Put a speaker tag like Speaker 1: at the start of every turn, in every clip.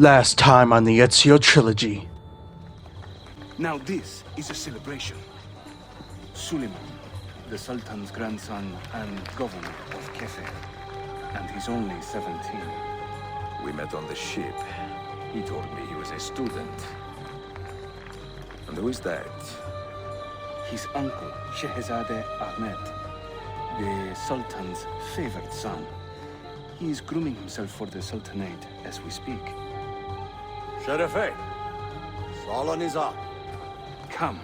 Speaker 1: Last time on the Ezio Trilogy.
Speaker 2: Now this is a celebration. Suleiman, the Sultan's grandson and governor of Kefe, and he's only 17.
Speaker 3: We met on the ship. He told me he was a student. And who is that?
Speaker 2: His uncle, Shehzade Ahmed, the Sultan's favored son. He is grooming himself for the Sultanate as we speak.
Speaker 4: Sherife, Solon is up.
Speaker 2: Come,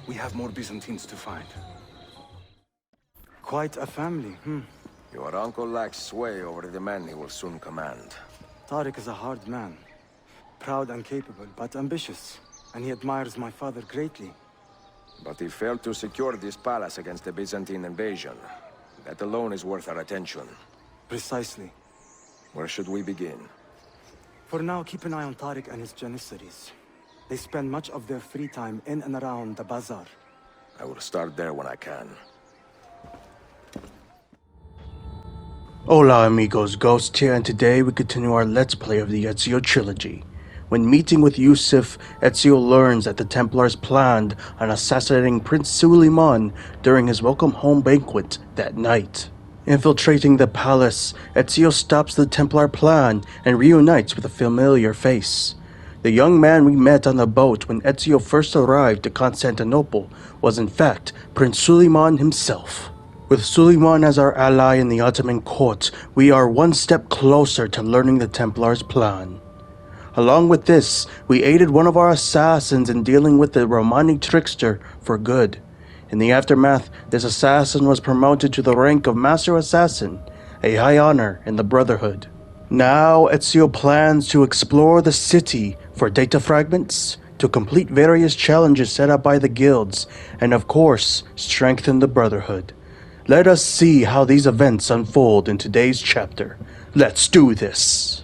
Speaker 2: we have more Byzantines to find.
Speaker 5: Quite a family,
Speaker 3: Your uncle lacks sway over the men he will soon command.
Speaker 5: Tariq is a hard man. Proud and capable, but ambitious. And he admires my father greatly.
Speaker 3: But he failed to secure this palace against the Byzantine invasion. That alone is worth our attention.
Speaker 5: Precisely.
Speaker 3: Where should we begin?
Speaker 5: For now, keep an eye on Tariq and his Janissaries. They spend much of their free time in and around the bazaar.
Speaker 3: I will start there when I can.
Speaker 1: Hola amigos, Ghost here, and today we continue our Let's Play of the Ezio Trilogy. When meeting with Yusuf, Ezio learns that the Templars planned on assassinating Prince Suleiman during his welcome home banquet that night. Infiltrating the palace, Ezio stops the Templar plan and reunites with a familiar face. The young man we met on the boat when Ezio first arrived to Constantinople was in fact Prince Suleiman himself. With Suleiman as our ally in the Ottoman court, we are one step closer to learning the Templars' plan. Along with this, we aided one of our assassins in dealing with the Romani trickster for good. In the aftermath, this assassin was promoted to the rank of Master Assassin, a high honor in the Brotherhood. Now, Ezio plans to explore the city for data fragments, to complete various challenges set up by the guilds, and of course, strengthen the Brotherhood. Let us see how these events unfold in today's chapter. Let's do this!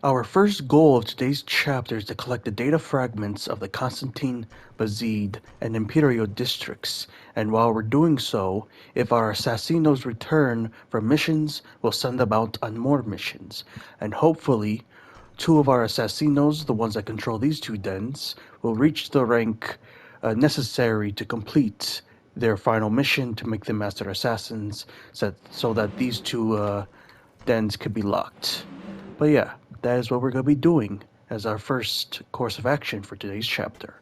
Speaker 1: Our first goal of today's chapter is to collect the data fragments of the Constantine, Bayezid, and Imperial Districts, and while we're doing so, if our assassinos return from missions, we'll send them out on more missions, and hopefully, two of our assassinos, the ones that control these two dens, will reach the rank necessary to complete their final mission to make them Master Assassins, so that these two dens could be locked. But yeah, that is what we're going to be doing as our first course of action for today's chapter.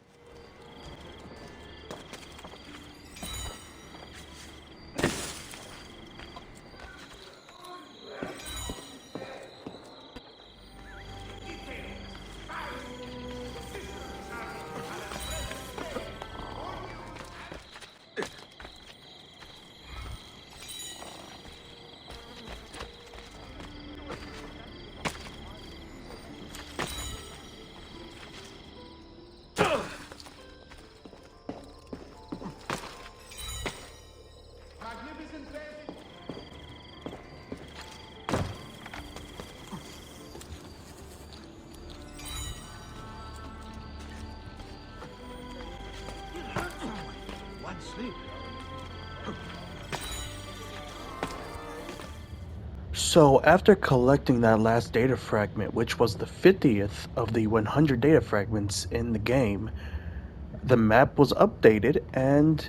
Speaker 1: So after collecting that last data fragment, which was the 50th of the 100 data fragments in the game, the map was updated and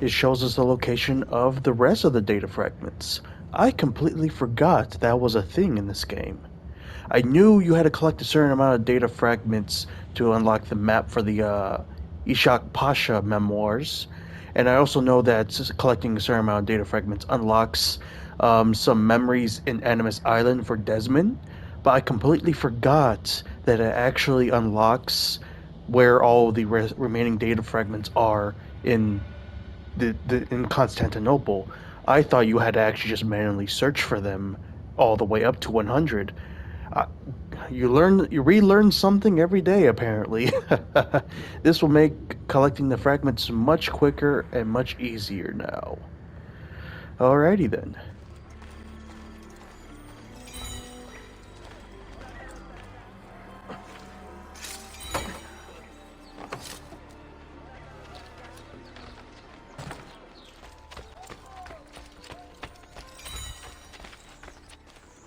Speaker 1: it shows us the location of the rest of the data fragments. I completely forgot that was a thing in this game. I knew you had to collect a certain amount of data fragments to unlock the map for the Ishak Pasha memoirs, and I also know that collecting a certain amount of data fragments unlocks some memories in Animus Island for Desmond, but I completely forgot that it actually unlocks where all the remaining data fragments are in in Constantinople. I thought you had to actually just manually search for them all the way up to 100. You relearn something every day, apparently. This will make collecting the fragments much quicker and much easier now. Alrighty then.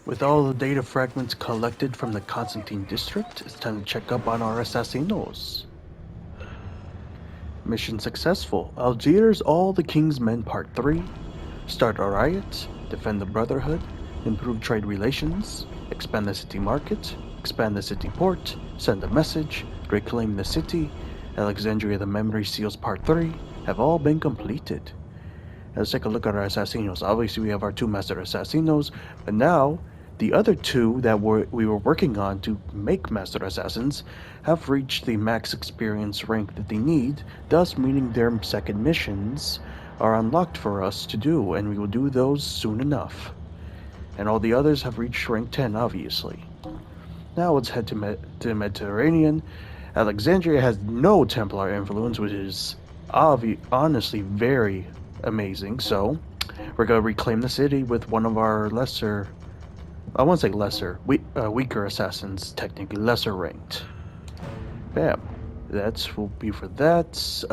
Speaker 1: With all the data fragments collected from the Constantine district, it's time to check up on our assassinos. Mission successful. Algiers All the King's Men Part 3. Start a riot. Defend the Brotherhood. Improve trade relations. Expand the city market. Expand the city port. Send a message. Reclaim the city. Alexandria the Memory Seals Part 3 have all been completed. Let's take a look at our assassinos. Obviously we have our 2 master assassinos, but now the other 2 that we were working on to make master assassins have reached the max experience rank that they need, thus meaning their second missions are unlocked for us to do, and we will do those soon enough. And all the others have reached rank 10, obviously. Now let's head to the Mediterranean. Alexandria has no Templar influence, which is honestly very amazing, so we're going to reclaim the city with one of our lesser, I won't say lesser, weaker assassins, technically lesser ranked. Bam. That will be for that.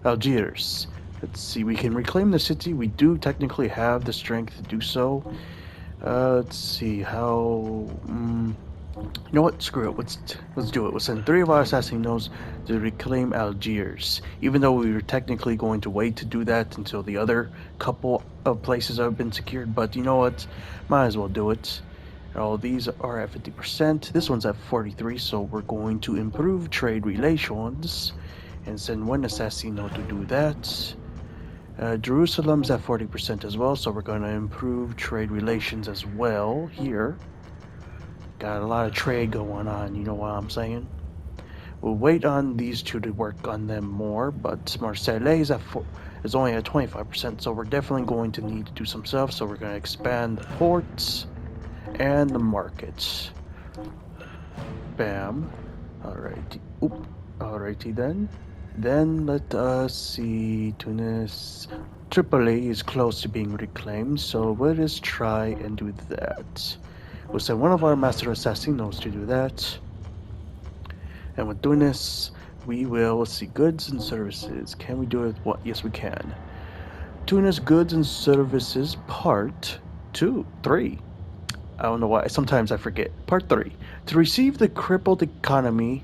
Speaker 1: Algiers. Let's see, we can reclaim the city. We do technically have the strength to do so. Let's see how. You know what? Screw it. Let's do it. We'll send 3 of our assassinos to reclaim Algiers. Even though we were technically going to wait to do that until the other couple of places have been secured, but you know what? Might as well do it. All these are at 50%. This one's at 43, so we're going to improve trade relations and send 1 assassino to do that. Jerusalem's at 40% as well, so we're going to improve trade relations as well here. Got a lot of trade going on, you know what I'm saying? We'll wait on these 2 to work on them more, but Marseille is only at 25%, so we're definitely going to need to do some stuff, so we're going to expand the ports and the markets. Bam. Alrighty. Alrighty then. Then let us see. Tunis. Tripoli is close to being reclaimed, so let us try and do that. We'll send one of our master assassinos to do that. And with Tunis, we will see goods and services. Can we do it? What? Yes, we can. Tunis goods and services part 3. I don't know why. Sometimes I forget. Part 3. To receive the crippled economy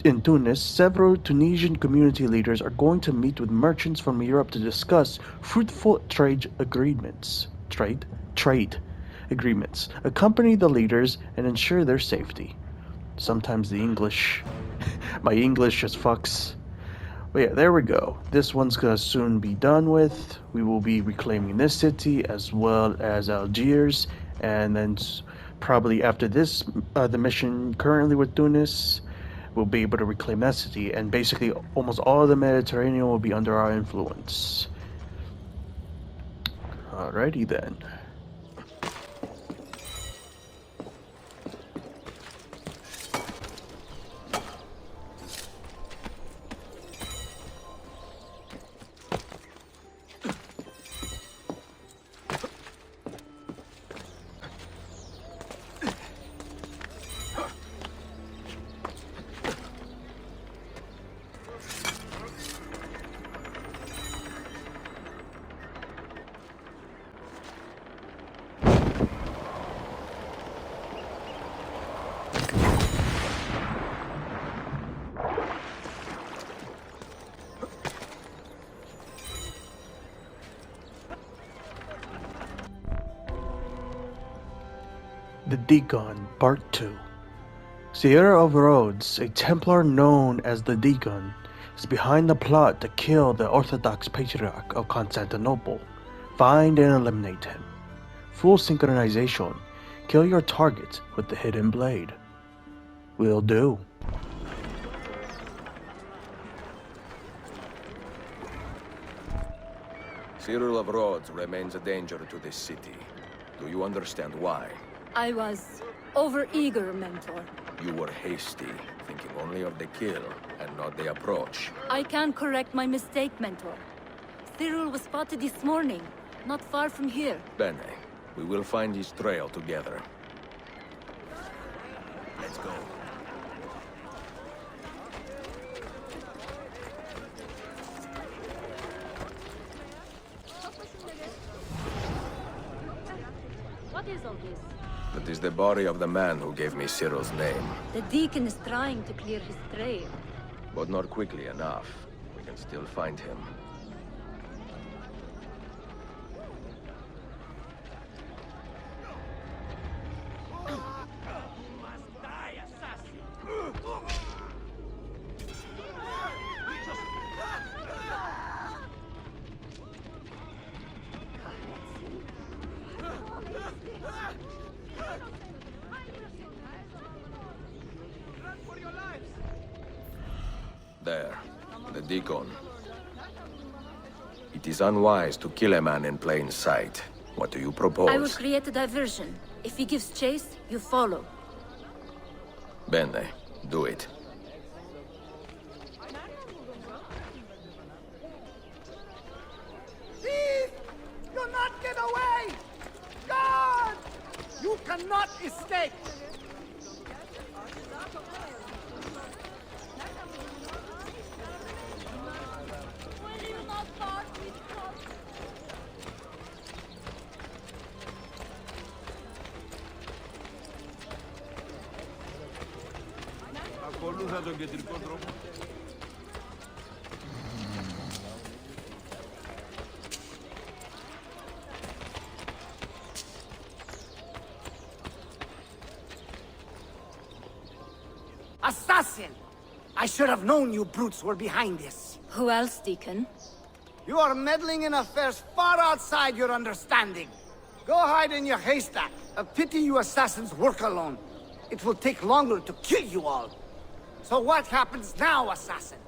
Speaker 1: in Tunis, several Tunisian community leaders are going to meet with merchants from Europe to discuss fruitful trade agreements. Trade agreements. Accompany the leaders and ensure their safety. Sometimes the English, my English just fucks. But yeah, there we go. This one's gonna soon be done with. We will be reclaiming this city as well as Algiers, and then probably after this, the mission currently with Tunis, we'll be able to reclaim that city, and basically almost all of the Mediterranean will be under our influence. Alrighty then. The Deacon Part II. Sierra of Rhodes, a Templar known as the Deacon, is behind the plot to kill the Orthodox Patriarch of Constantinople. Find and eliminate him. Full synchronization. Kill your target with the hidden blade. Will do.
Speaker 3: Cyril of Rhodes remains a danger to this city. Do you understand why?
Speaker 6: I was overeager, Mentor.
Speaker 3: You were hasty, thinking only of the kill and not the approach.
Speaker 6: I can correct my mistake, Mentor. Cyril was spotted this morning, not far from here.
Speaker 3: Bene, we will find his trail together. Let's go.
Speaker 6: What is all this?
Speaker 3: That is the body of the man who gave me Cyril's name.
Speaker 6: The Deacon is trying to clear his trail.
Speaker 3: But not quickly enough. We can still find him. There, the Deacon. It is unwise to kill a man in plain sight. What do you propose?
Speaker 6: I will create a diversion. If he gives chase, you follow.
Speaker 3: Bene, do it.
Speaker 7: Thief! Do not get away! God! You cannot escape! Assassin! I should have known you brutes were behind this.
Speaker 6: Who else, Deacon?
Speaker 7: You are meddling in affairs far outside your understanding. Go hide in your haystack. A pity you assassins work alone. It will take longer to kill you all. So what happens now, assassin?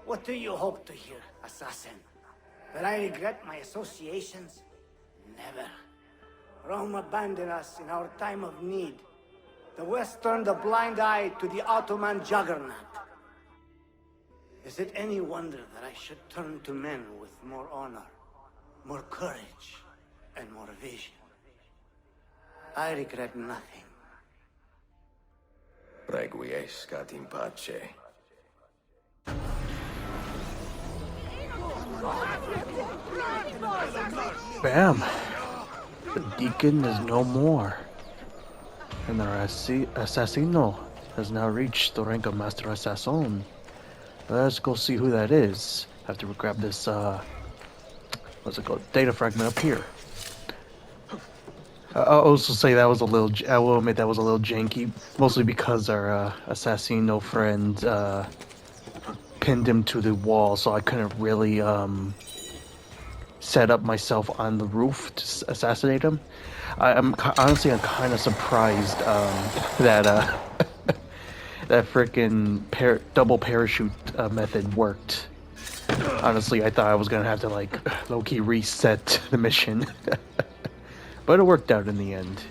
Speaker 7: What do you hope to hear, assassin? That I regret my associations? Never. Rome abandoned us in our time of need. The West turned a blind eye to the Ottoman juggernaut. Is it any wonder that I should turn to men with more honor, more courage, and more vision? I regret nothing.
Speaker 3: Requiescat in pace.
Speaker 1: Bam! The Deacon is no more. And our Assassino has now reached the rank of Master Assassin. Let's go see who that is. Have to grab this, what's it called? Data fragment up here. I'll also say that was a little, I will admit that was a little janky. Mostly because our Assassino friend, pinned him to the wall, so I couldn't really, set up myself on the roof to assassinate him. I'm kind of surprised that that frickin' double parachute method worked. Honestly, I thought I was gonna have to like low-key reset the mission, but it worked out in the end.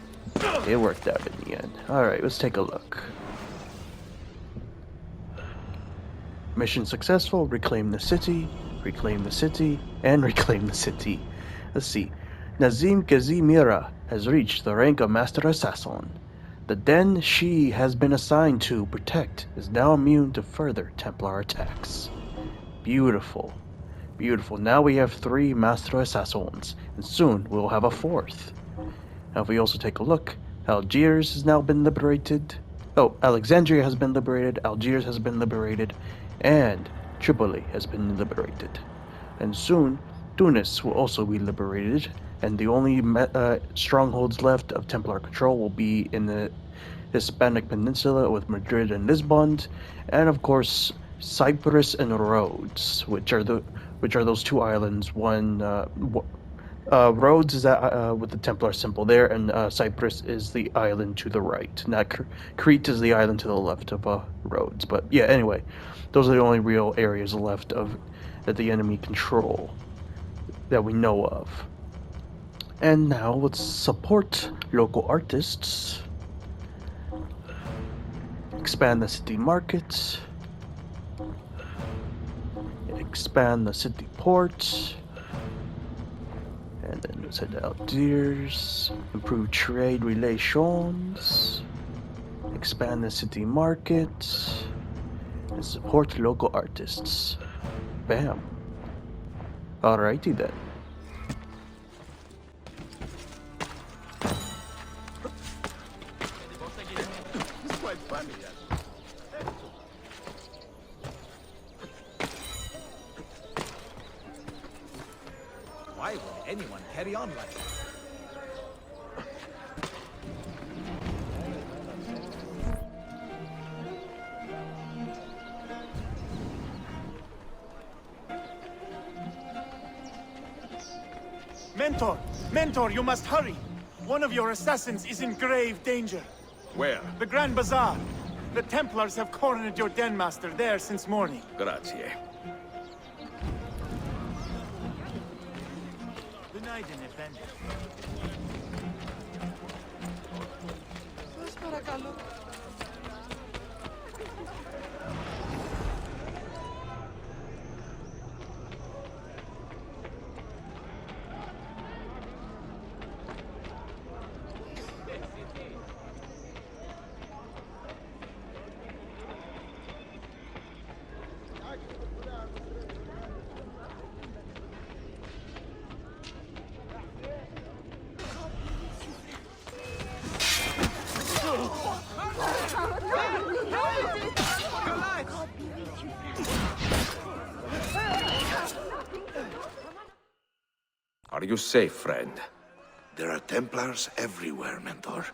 Speaker 1: It worked out in the end. All right, let's take a look. Mission successful. Reclaim the city. Reclaim the city, and reclaim the city. Let's see. Nazim Kazimira has reached the rank of Master Assassin. The den she has been assigned to protect is now immune to further Templar attacks. Beautiful. Beautiful. Now we have 3 Master Assassins, and soon we'll have a 4th. Now if we also take a look, Algiers has now been liberated. Oh, Alexandria has been liberated, Algiers has been liberated, and Tripoli has been liberated. And soon, Tunis will also be liberated, and the only strongholds left of Templar control will be in the Hispanic Peninsula with Madrid and Lisbon, and of course Cyprus and Rhodes, which are those 2 islands, one Rhodes is that with the Templar symbol there, and Cyprus is the island to the right. Not Crete is the island to the left of Rhodes. But yeah, anyway, those are the only real areas left of that the enemy control that we know of. And now let's support local artists. Expand the city markets. Expand the city port. And then let's head to Algiers. Improve trade relations. Expand the city market. And support local artists. Bam. Alrighty then.
Speaker 8: Why would anyone carry on like that?
Speaker 9: Mentor! Mentor, you must hurry! One of your assassins is in grave danger.
Speaker 3: Where?
Speaker 9: The Grand Bazaar. The Templars have cornered your den master there since morning.
Speaker 3: Grazie.
Speaker 9: Denied independence.
Speaker 3: Are you safe, friend?
Speaker 10: There are Templars everywhere, Mentor.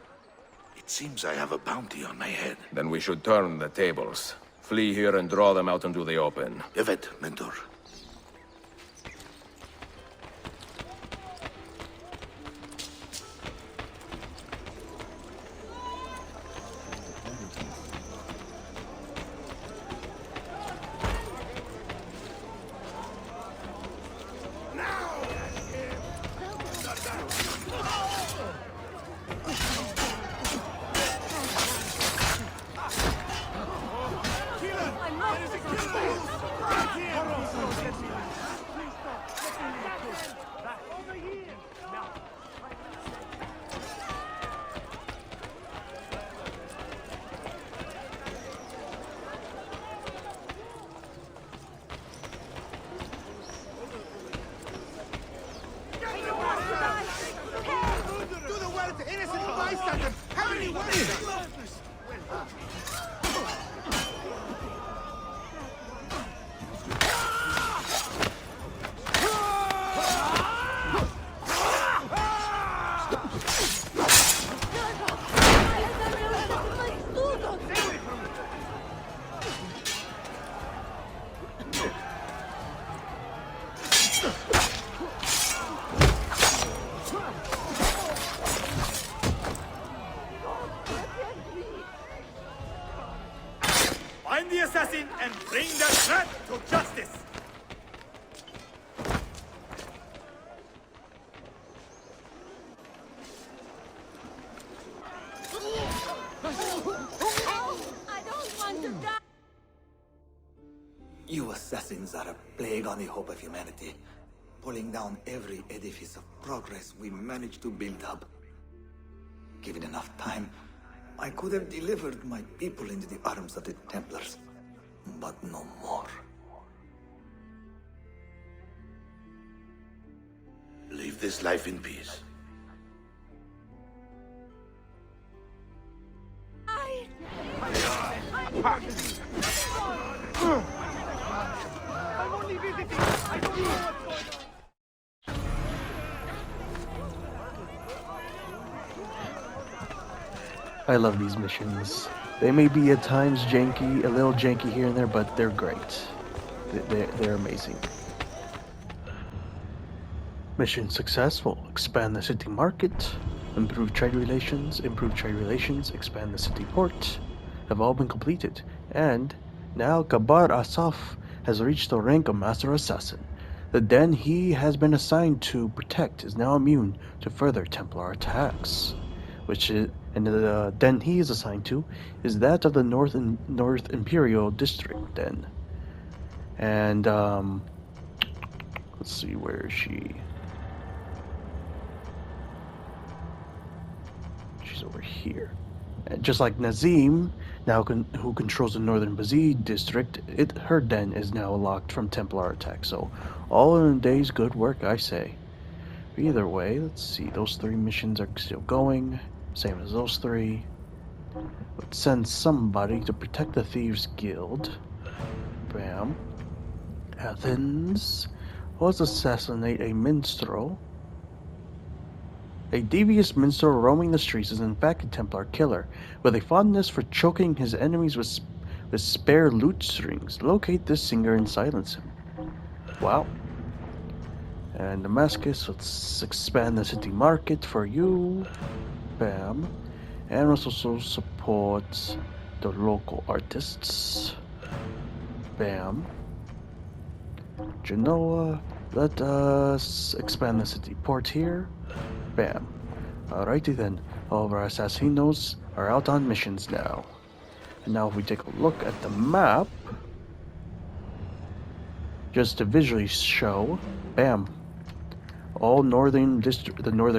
Speaker 10: It seems I have a bounty on my head.
Speaker 3: Then we should turn the tables. Flee here and draw them out into the open.
Speaker 10: Evet, Mentor.
Speaker 9: Find the assassin and bring the threat to justice!
Speaker 6: I don't want to die!
Speaker 7: You assassins are a plague on the hope of humanity, pulling down every edifice of progress we managed to build up. Given enough time, I could have delivered my people into the arms of the Templars, but no more.
Speaker 10: Live this life in peace.
Speaker 9: I'm only visiting! I don't know what's going on!
Speaker 1: I love these missions. They may be at times janky, a little janky here and there, but they're great. They're amazing. Mission successful. Expand the city market. Improve trade relations. Expand the city port. Have all been completed. And now Kabar Asaf has reached the rank of Master Assassin. The den he has been assigned to protect is now immune to further Templar attacks. And the den he is assigned to is that of the North Imperial District den. And let's see, where is she? She's over here. And just like Nazim, who controls the Northern Bayezid district, her den is now locked from Templar attack. So, all in a day's good work, I say. Either way, let's see. Those 3 missions are still going. Same as those 3. Let's send somebody to protect the Thieves Guild. Bam. Athens. Let's assassinate a minstrel. A devious minstrel roaming the streets is in fact a Templar killer, with a fondness for choking his enemies with spare lute strings. Locate this singer and silence him. Wow. And Damascus, let's expand the city market for you. Bam. And let's also support the local artists. Bam. Genoa, let us expand the city port here. Bam. Alrighty then, all of our assassinos are out on missions now. And now if we take a look at the map, just to visually show, bam. All the Northern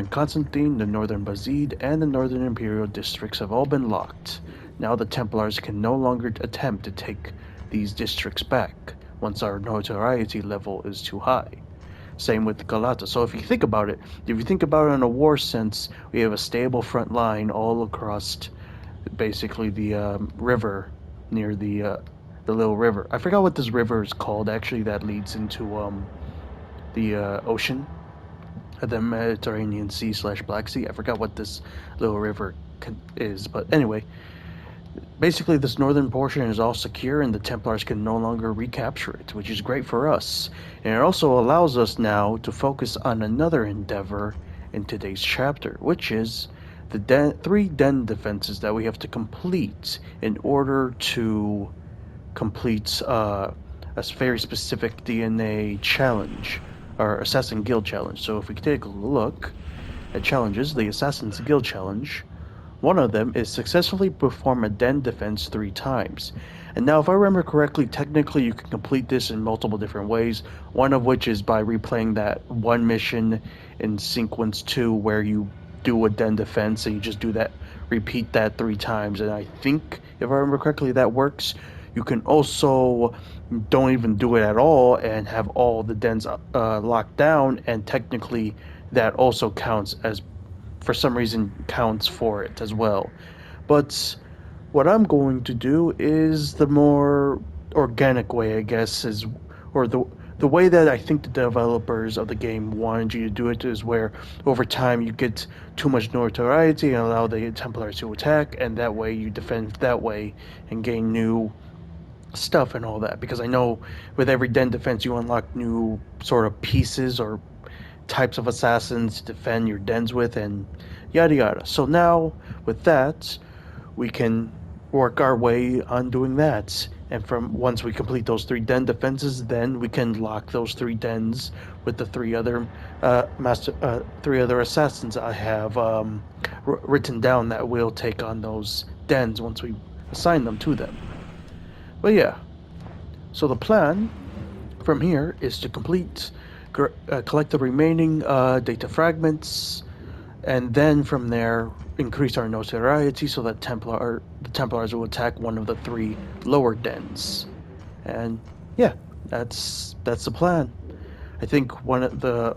Speaker 1: Constantine, the Northern Bayezid, and the Northern Imperial Districts have all been locked. Now the Templars can no longer attempt to take these districts back, once our notoriety level is too high. Same with Galata. So if you think about it in a war sense, we have a stable front line all across basically the river near the little river. I forgot what this river is called actually that leads into the ocean, the Mediterranean Sea / Black Sea. I forgot what this little river is, but anyway. Basically, this northern portion is all secure and the Templars can no longer recapture it, which is great for us. And it also allows us now to focus on another endeavor in today's chapter, which is the 3 den defenses that we have to complete in order to complete a very specific DNA challenge, or Assassin Guild challenge. So if we take a look at challenges, the Assassin's Guild challenge, one of them is successfully perform a den defense 3 times. And now if I remember correctly, technically you can complete this in multiple different ways, one of which is by replaying that one mission in sequence 2 where you do a den defense and you just repeat that 3 times, and I think, if I remember correctly, that works. You can also don't even do it at all and have all the dens locked down, and technically that also counts as, for some reason, counts for it as well. But what I'm going to do is the more organic way, I guess, or the way that I think the developers of the game wanted you to do it, is where over time you get too much notoriety and allow the Templars to attack, and that way you defend that way and gain new stuff and all that. Because I know with every den defense you unlock new sort of pieces or types of assassins to defend your dens with, and yada yada. So now with that, we can work our way on doing that, and once we complete those 3 den defenses, then we can lock those 3 dens with the 3 other 3 other assassins I have written down that will take on those dens once we assign them to them. But yeah, so the plan from here is to collect the remaining data fragments, and then from there increase our notoriety so that the Templars will attack one of the 3 lower dens. And yeah, that's the plan. I think the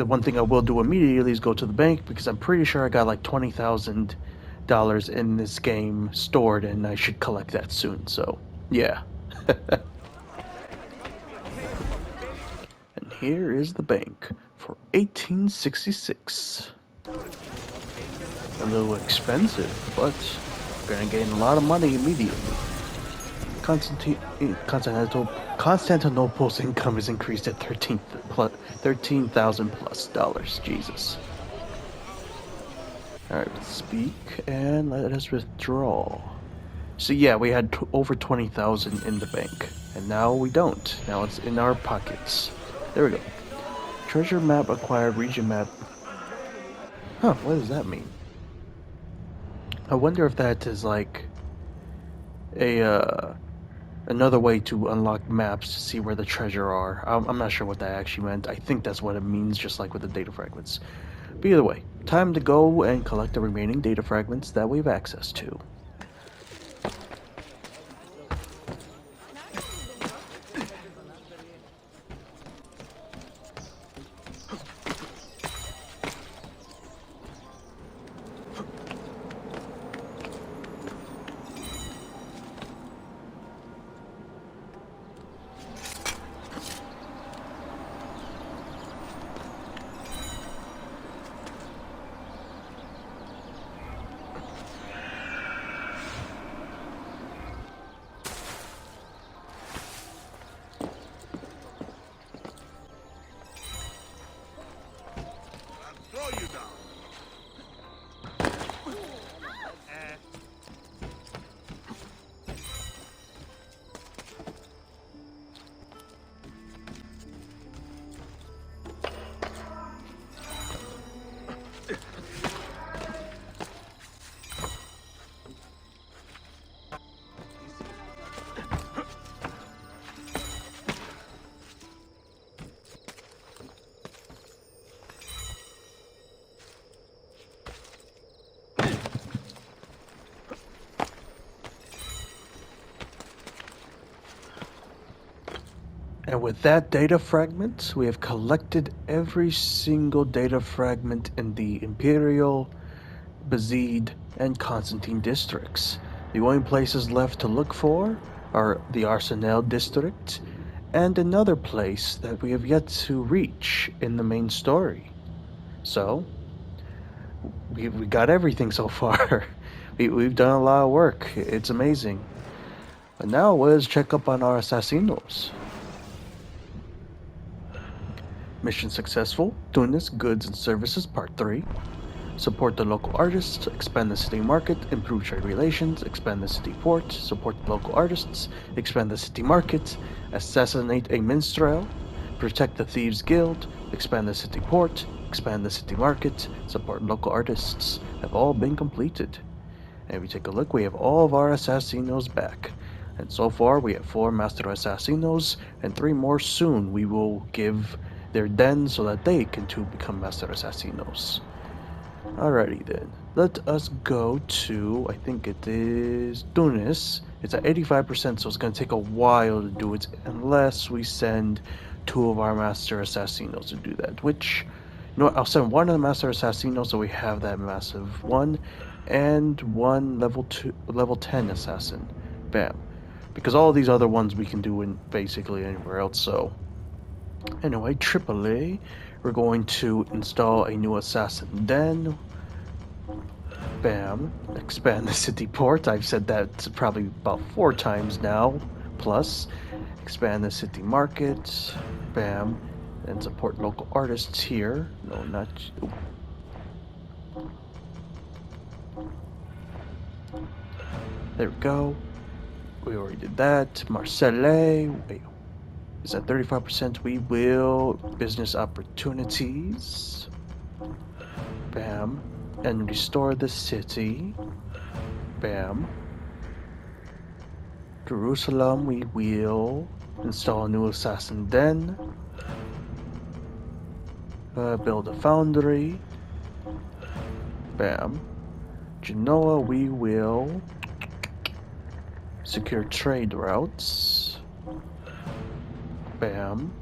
Speaker 1: one thing I will do immediately is go to the bank, because I'm pretty sure I got like $20,000 in this game stored, and I should collect that soon. So yeah. And here is the bank for 1866. A little expensive, but we're gonna gain a lot of money immediately. Constantinople's income is increased at 13,000 plus dollars. Jesus. Alright, let's speak and let us withdraw. So yeah, we had over 20,000 in the bank, and now we don't. Now it's in our pockets. There we go. Treasure map acquired, region map. Huh, what does that mean? I wonder if that is like a another way to unlock maps to see where the treasure are. I'm not sure what that actually meant. I think that's what it means, just like with the data fragments. But either way, time to go and collect the remaining data fragments that we have access to. And with that data fragment, we have collected every single data fragment in the Imperial, Bayezid, and Constantine districts. The only places left to look for are the Arsenal district and another place that we have yet to reach in the main story. So, we got everything so far. We've done a lot of work. It's amazing. But now let's check up on our assassinos. Mission successful. Tunis, Goods and Services Part 3. Support the local artists, expand the city market, improve trade relations, expand the city port, support the local artists, expand the city market, assassinate a minstrel, protect the Thieves Guild, expand the city port, expand the city market, support local artists have all been completed. And if we take a look, we have all of our assassinos back. And so far we have 4 Master Assassinos and 3 more soon we will give their den so that they can too become Master Assassinos. Alrighty then, let us go to, I think it is Tunis. It's at 85%, so it's going to take a while to do it unless we send 2 of our Master Assassinos to do that, which, you know what, I'll send 1 of the Master Assassinos so we have that massive one, and 1 level 10 assassin. Bam. Because all these other ones we can do in basically anywhere else, so... Anyway, AAA, we're going to install a new assassin den. Bam. Expand the city port. I've said that probably about 4 times now. Plus, expand the city market. Bam. And support local artists here. No, not... Ooh. There we go. We already did that. Marseille. Wait. Is at 35%. We will business opportunities. Bam. And restore the city. Bam. Jerusalem, we will install a new assassin den. Build a foundry. Bam. Genoa, we will secure trade routes. Bam.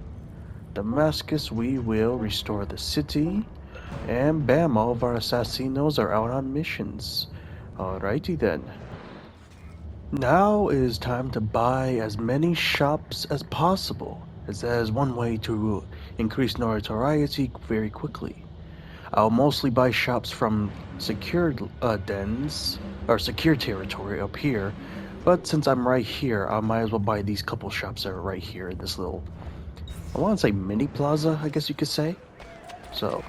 Speaker 1: Damascus, we will restore the city. And bam, all of our assassinos are out on missions. Alrighty then. Now it is time to buy as many shops as possible, as that is one way to increase notoriety very quickly. I'll mostly buy shops from secured dens, or secure territory up here, But since I'm right here, I might as well buy these couple shops that are right here in this little, I want to say mini plaza, I guess you could say. So,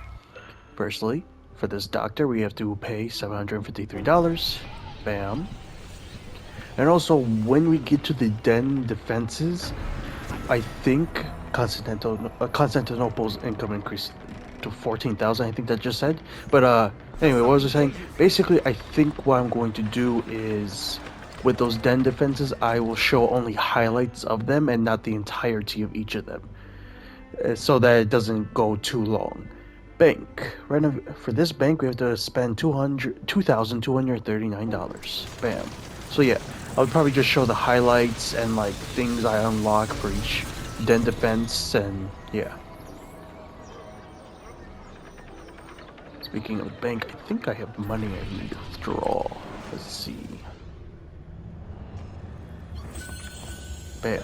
Speaker 1: firstly, for this doctor, we have to pay $753. Bam. And also, when we get to the den defenses, I think Constantinople's income increased to 14,000, I think that just said. But anyway, what was I saying? Basically, I think what I'm going to do is, with those den defenses, I will show only highlights of them and not the entirety of each of them, so that it doesn't go too long. Bank. For this bank, we have to spend $2,239. Bam. So yeah, I would probably just show the highlights and like things I unlock for each den defense, and yeah. Speaking of the bank, I think I have money I need to withdraw. Let's see. Bam.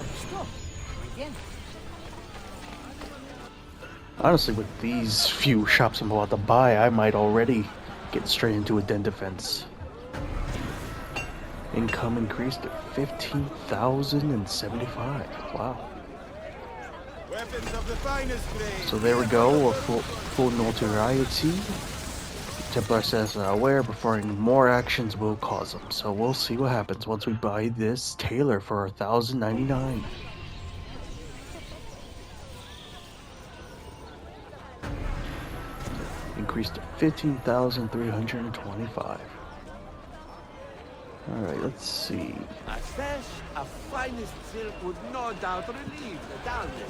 Speaker 1: Honestly, with these few shops I'm about to buy, I might already get straight into a den defense. Income increased to 15,075. Wow.
Speaker 9: Weapons of the finest grade.
Speaker 1: So there we go, a full notoriety. Templar says aware performing more actions will cause them. So we'll see what happens once we buy this tailor for $1,099. Increased to 15,325. Alright, let's see.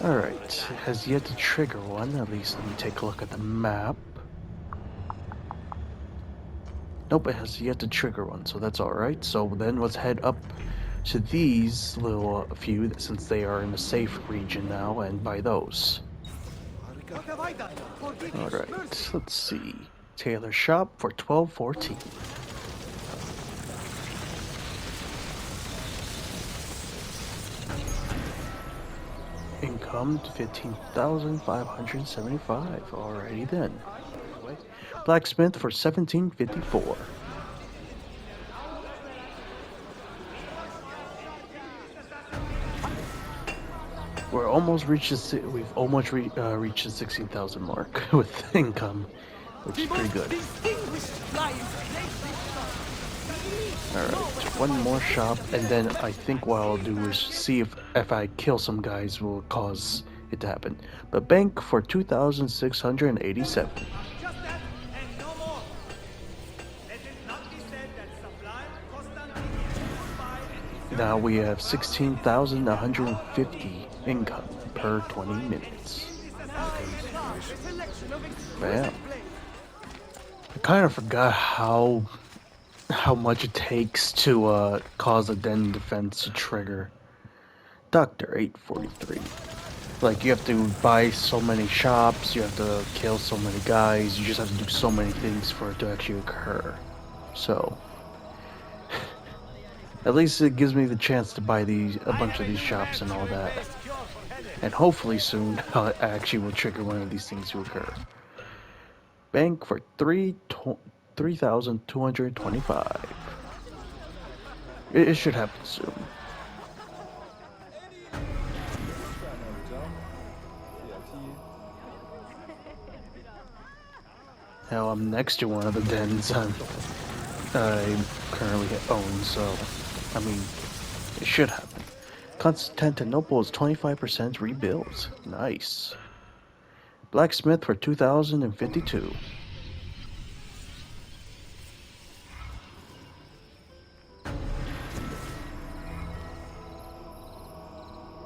Speaker 1: Alright, has yet to trigger one. At least let me take a look at the map. Nope, it has yet to trigger one, so that's alright. So then let's head up to these little few, since they are in the safe region now, and buy those. Alright, let's see. Tailor shop for $12.14. Income to 15,575. Alrighty then. Blacksmith for $17.54. We're almost reached we've almost reached the 16,000 mark with income, which is pretty good. Alright, one more shop, and then I think what I'll do is see if I kill some guys will cause it to happen. But bank for 2,687. Now we have 16,150 income per 20 minutes. Bam. I kind of forgot how much it takes to cause a den defense to trigger. Doctor 843. Like, you have to buy so many shops, you have to kill so many guys, you just have to do so many things for it to actually occur. So, at least it gives me the chance to buy a bunch of these shops and all that. And hopefully soon I actually will trigger one of these things to occur. Bank for 3,225. It should happen soon. Now I'm next to one of the dens I currently own, so I mean, it should happen. Constantinople is 25% rebuilt. Nice. Blacksmith for 2,052.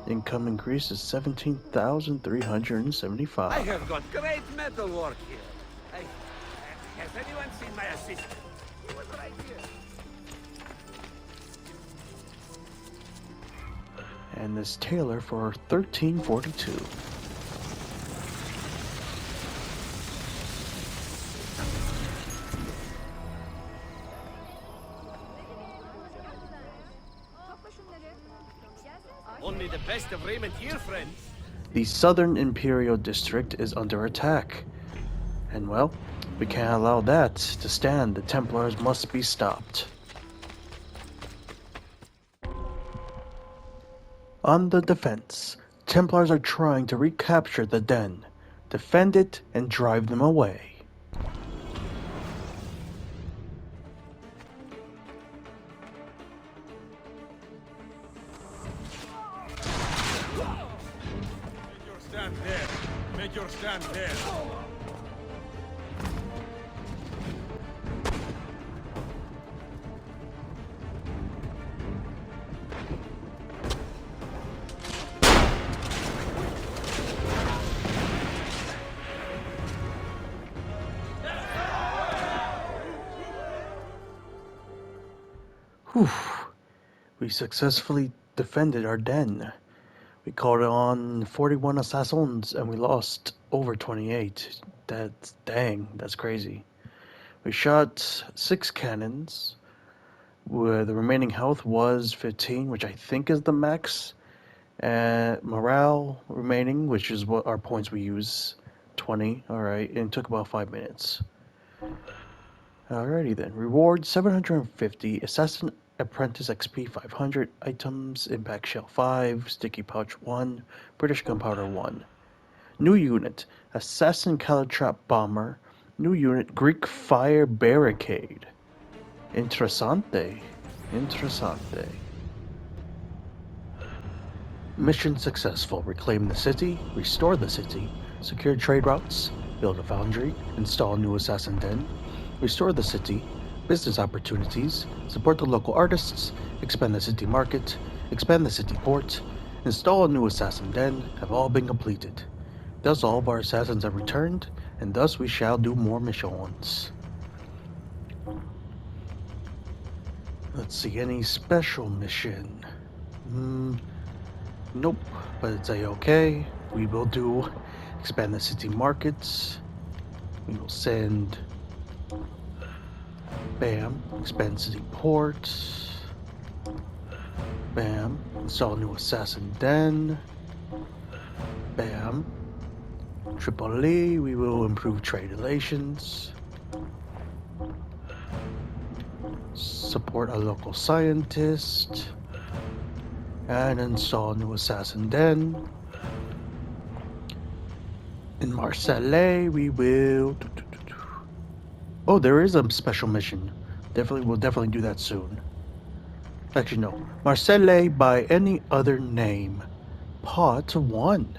Speaker 1: Income increase is 17,375.
Speaker 4: I have got great metal work here. Has anyone seen my assistant? He was right here.
Speaker 1: And this tailor for 1342.
Speaker 4: Only the best of raiment here, friends.
Speaker 1: The southern Imperial District is under attack. And well, we can't allow that to stand. The Templars must be stopped. On the defense, Templars are trying to recapture the den, defend it, and drive them away.
Speaker 4: Stand there. Make your stand there.
Speaker 1: Whew. We successfully defended our den. We called on 41 assassins and we lost over 28. That's crazy. We shot 6 cannons, where the remaining health was 15, which I think is the max. And morale remaining, which is what our points we use, 20. Alright, and it took about 5 minutes. Alrighty then. Reward 750, Assassin Apprentice XP 500, items, Impact Shell 5, Sticky Pouch 1, British Gunpowder 1. New unit, Assassin Calatrap Bomber. New unit, Greek Fire Barricade. Interessante. Mission successful. Reclaim the city, restore the city, secure trade routes, build a foundry, install new assassin den, restore the city, business opportunities, support the local artists, expand the city market, expand the city port, install a new assassin den have all been completed. Thus all of our assassins have returned, and thus we shall do more missions. Let's see, any special mission? Nope, but it's a-okay. We will do expand the city markets. We will send... Bam, expand city port. Bam, install new assassin den. Bam. Tripoli, we will improve trade relations. Support a local scientist. And install new assassin den. In Marseille, we will... Oh, there is a special mission. We'll definitely do that soon. Actually, no. Marseille by any other name. Part 1.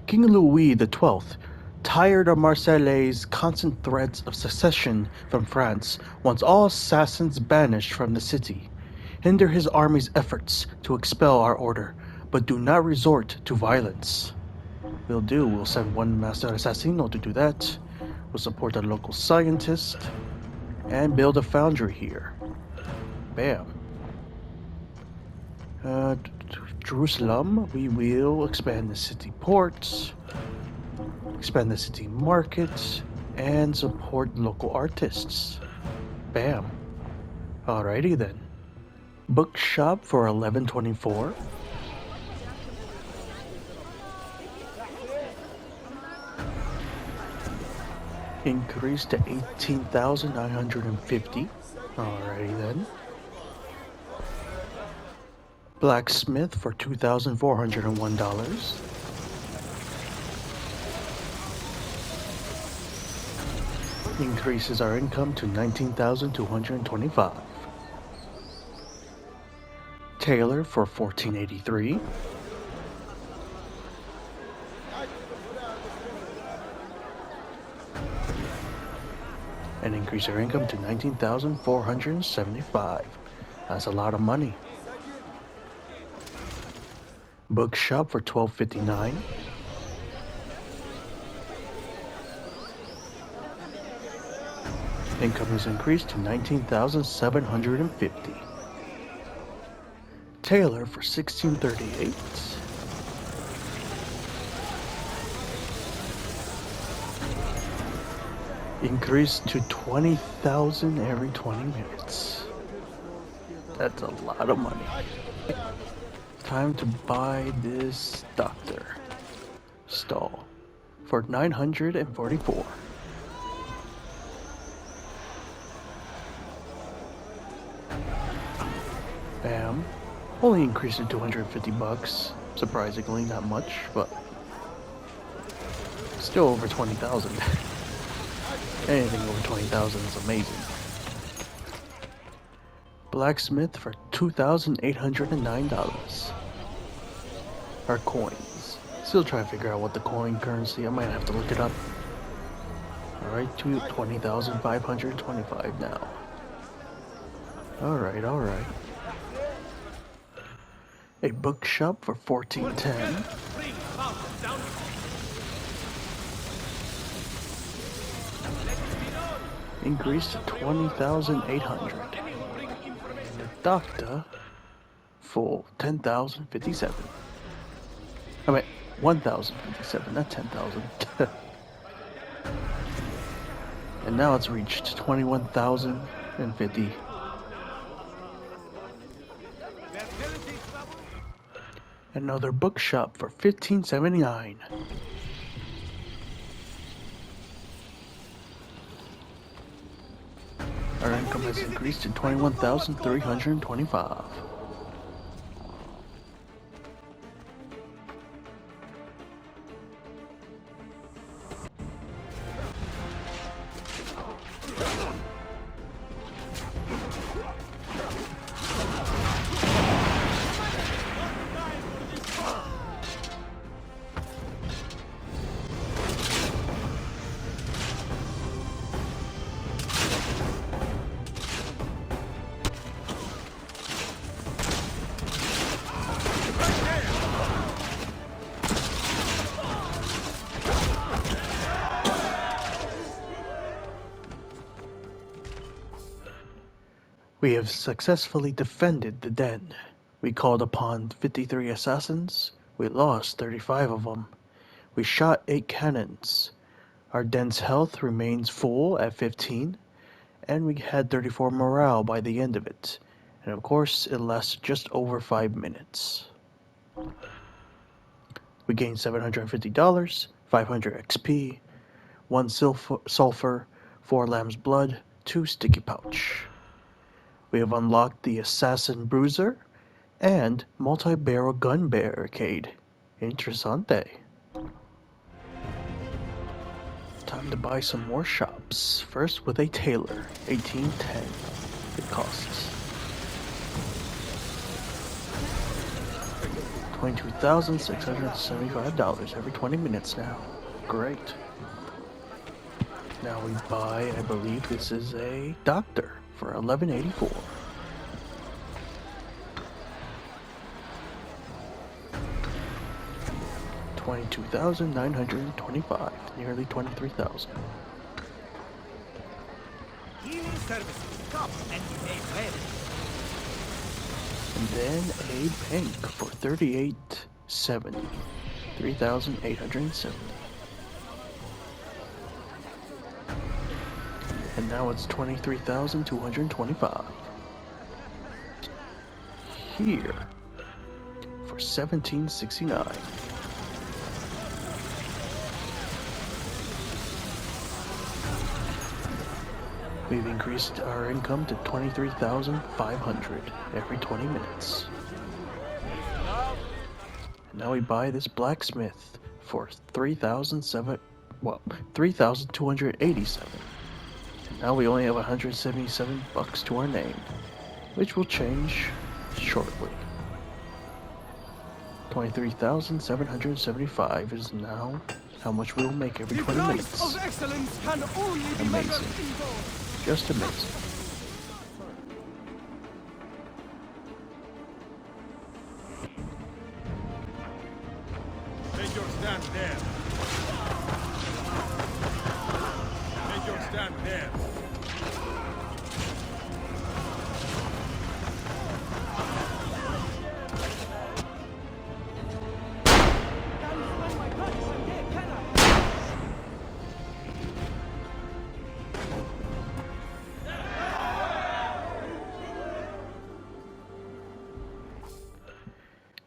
Speaker 1: King Louis XII, tired of Marseille's constant threats of secession from France, wants all assassins banished from the city. Hinder his army's efforts to expel our order, but do not resort to violence. We'll send one Master Assassino to do that. We'll support a local scientist and build a foundry here. Bam. Jerusalem, we will expand the city ports, expand the city markets, and support local artists. Bam. Alrighty then. Bookshop for 1124. Increase to 18,950. Alrighty then. Blacksmith for $2,401. Increases our income to 19,225. Tailor for $1,483. And increase our income to 19,475. That's a lot of money. Bookshop for $12.59. Income is increased to 19,750. Tailor for $16.38. Increase to 20,000 every 20 minutes. That's a lot of money. Time to buy this doctor. Stall for 944. Bam. Only increased to 250 bucks. Surprisingly, not much, but still over 20,000. Anything over 20,000 is amazing. Blacksmith for $2,809. Our coins. Still trying to figure out what the coin currency. I might have to look it up. Alright, 20,525 now. Alright. A bookshop for $14.10. Increased to 20,800. And the doctor for 10,057. I mean, 1,057, not 10,000. And now it's reached 21,050. Another bookshop for $15.79. Our income has increased to 21,325. We have successfully defended the den. We called upon 53 assassins. We lost 35 of them. We shot 8 cannons. Our den's health remains full at 15, and we had 34 morale by the end of it. And of course, it lasted just over 5 minutes. We gained $750, 500 XP, 1 sulfur, 4 lamb's blood, 2 sticky pouch. We have unlocked the Assassin Bruiser and multi-barrel gun barricade. Interessante. Time to buy some more shops. First with a tailor, 1810. It costs $22,675 every 20 minutes now. Great. Now we buy, I believe this is a doctor for $11.84. $22,925, nearly $23,000.
Speaker 8: Healing services, come and be made ready.
Speaker 1: And then a bank for $38.70, $3,870. And now it's $23,225. Here for $17.69. We've increased our income to $23,500 every 20 minutes. And now we buy this blacksmith for $3,287. Now we only have 177 bucks to our name, which will change shortly. 23,775 is now how much we will make every 20 minutes. Amazing. Just amazing.
Speaker 11: Make your stand there. Make your stand there.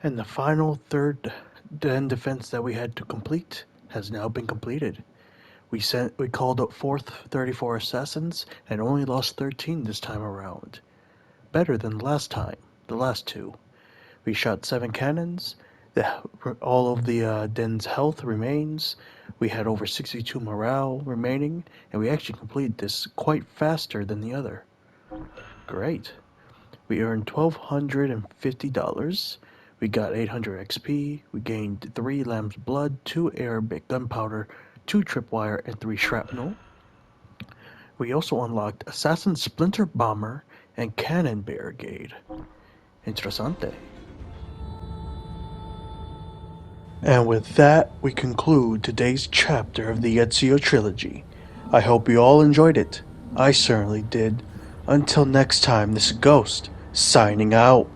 Speaker 1: And the final third den defense that we had to complete has now been completed. We called up 34 assassins and only lost 13 this time around. Better than last time, the last two. We shot 7 cannons. All of the den's health remains. We had over 62 morale remaining, and we actually completed this quite faster than the other. Great. We earned $1,250. We got 800 XP. We gained 3 lamb's blood, 2 Arabic gunpowder, 2 tripwire, and 3 shrapnel. We also unlocked Assassin Splinter Bomber and Cannon Barricade. Interessante. And with that, we conclude today's chapter of the Ezio Trilogy. I hope you all enjoyed it. I certainly did. Until next time, this is Ghost, signing out.